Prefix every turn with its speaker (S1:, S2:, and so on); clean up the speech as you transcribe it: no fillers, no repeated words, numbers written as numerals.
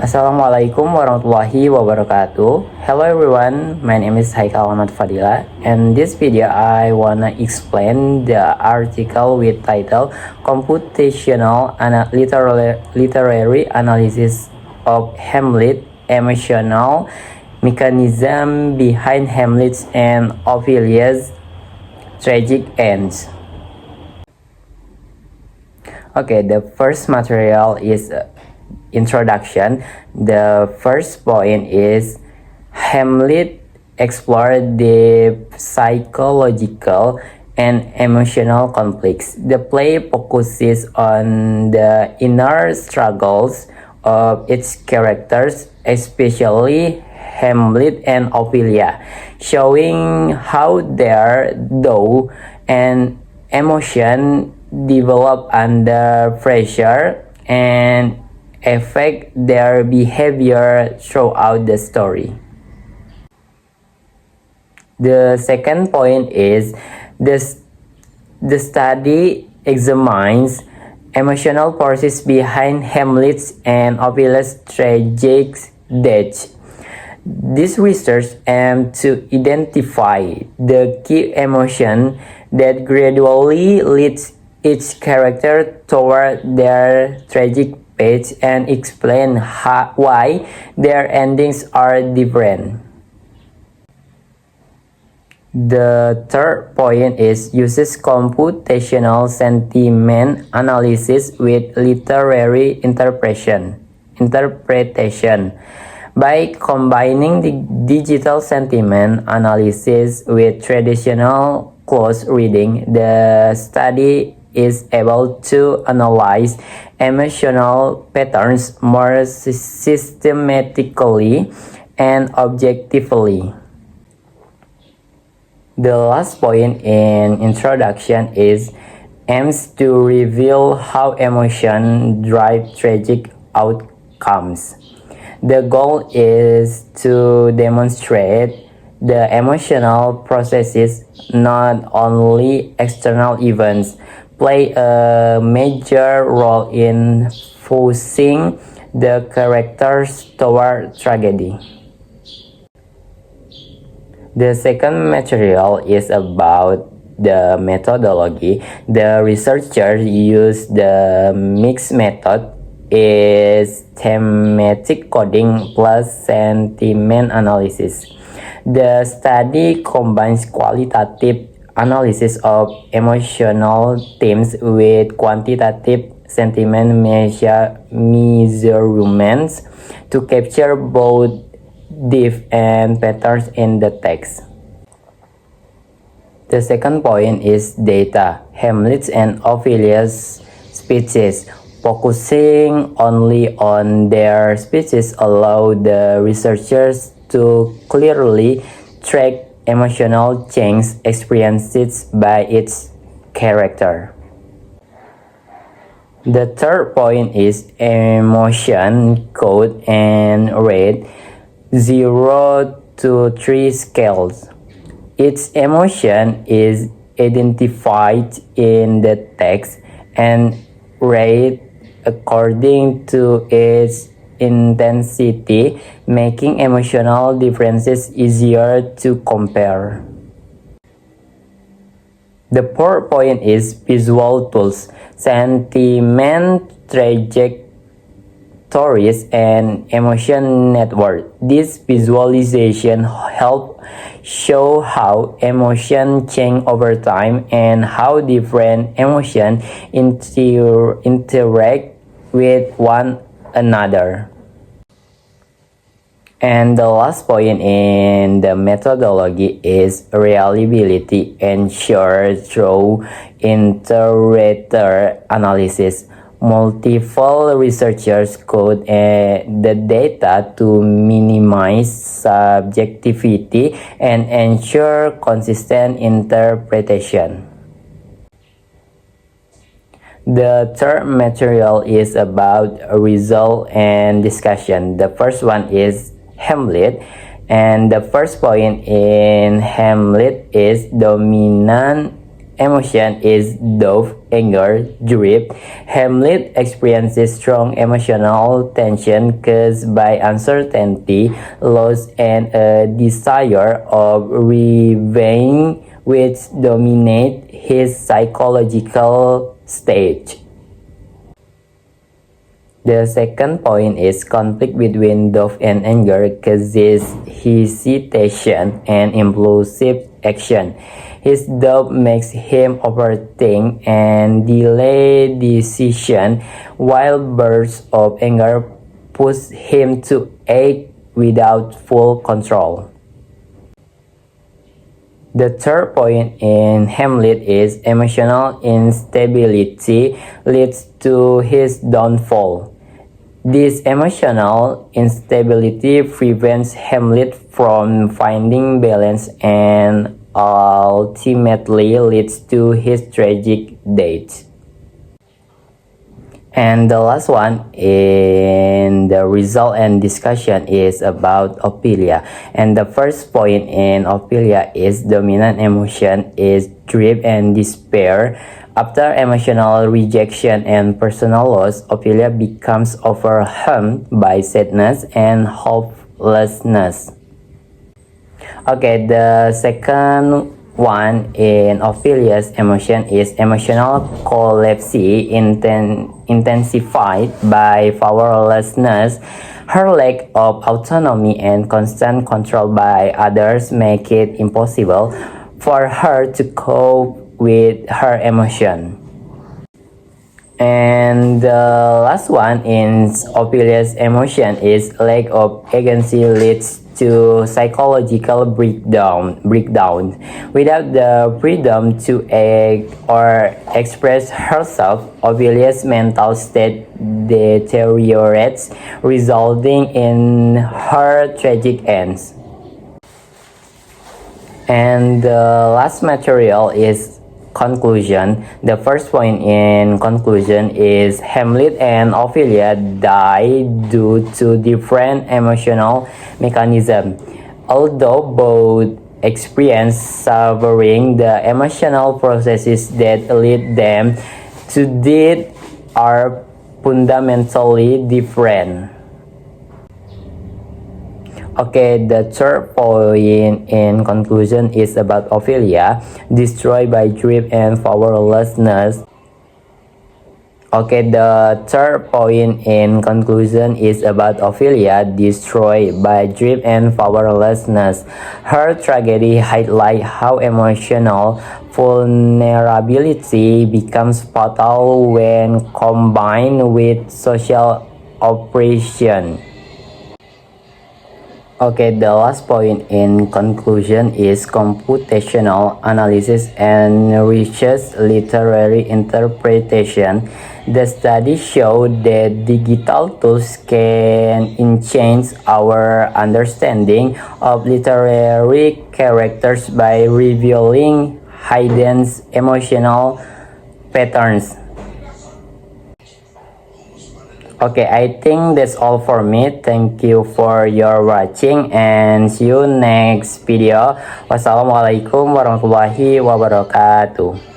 S1: Assalamualaikum warahmatullahi wabarakatuh. Hello everyone, my name is Haikal Ahmad Fadila. And this video I wanna explain the article with title Computational Literary Analysis of Hamlet, Emotional Mechanism Behind Hamlet's and Ophelia's Tragic Ends. Okay, the first material is introduction. The first point is Hamlet explored the psychological and emotional conflicts. The play focuses on the inner struggles of its characters, especially Hamlet and Ophelia, showing how their thought and emotion develop under pressure and affect their behavior throughout the story. The second point is the study examines emotional forces behind Hamlet's and Ophelia's tragic death. This research aims to identify the key emotion that gradually leads each character toward their tragic page and explain why their endings are different. The third point is uses computational sentiment analysis with literary interpretation. By combining the digital sentiment analysis with traditional close reading, the study is able to analyze emotional patterns more systematically and objectively. The last point in introduction is aims to reveal how emotion drive tragic outcomes. The goal is to demonstrate the emotional processes, not only external events, play a major role in pushing the characters toward tragedy. The second material is about the methodology. The researchers use the mixed method, is thematic coding plus sentiment analysis. The study combines qualitative analysis of emotional themes with quantitative sentiment measurements to capture both depth and patterns in the text. The second point is data. Hamlet's and Ophelia's speeches. Focusing only on their speeches allow the researchers to clearly track emotional change experienced by its character. The third point is emotion code and rate 0 to 3 scales. Each emotion is identified in the text and rated according to its intensity, making emotional differences easier to compare. The fourth point is visual tools, sentiment trajectories, and emotion network. This visualization help show how emotion change over time and how different emotions interact with one another. And the last point in the methodology is reliability ensured through inter-rater analysis. Multiple researchers code the data to minimize subjectivity and ensure consistent interpretation. The third material is about result and discussion. The first one is Hamlet, and the first point in Hamlet is dominant emotion is doubt, anger, grief. Hamlet experiences strong emotional tension caused by uncertainty, loss, and a desire of revenge which dominate his psychological state. The second point is conflict between doubt and anger causes hesitation and impulsive action. His doubt makes him overthink and delay decision, while bursts of anger push him to act without full control. The third point in Hamlet is emotional instability leads to his downfall. This emotional instability prevents Hamlet from finding balance and ultimately leads to his tragic death. And the last one in the result and discussion is about Ophelia. And the first point in Ophelia is dominant emotion is grief and despair. After emotional rejection and personal loss, Ophelia becomes overwhelmed by sadness and hopelessness. Okay, the second one in Ophelia's emotion is emotional collapse intensified by powerlessness. Her lack of autonomy and constant control by others make it impossible for her to cope with her emotion. And the last one in Ophelia's emotion is lack of agency leads to psychological breakdown. Without the freedom to act or express herself, Ophelia's mental state deteriorates, resulting in her tragic ends. And the last material is conclusion. The first point in conclusion is Hamlet and Ophelia die due to different emotional mechanisms. Although both experience suffering, the emotional processes that lead them to death are fundamentally different. Okay, the third point in conclusion is about Ophelia, destroyed by grief and powerlessness. Okay, the third point in conclusion is about Ophelia, destroyed by grief and powerlessness. Her tragedy highlights how emotional vulnerability becomes fatal when combined with social oppression. Okay, the last point in conclusion is computational analysis and research literary interpretation. The study showed that digital tools can enhance our understanding of literary characters by revealing hidden emotional patterns. Okay, I think that's all for me. Thank you for your watching and see you next video. Wassalamualaikum warahmatullahi wabarakatuh.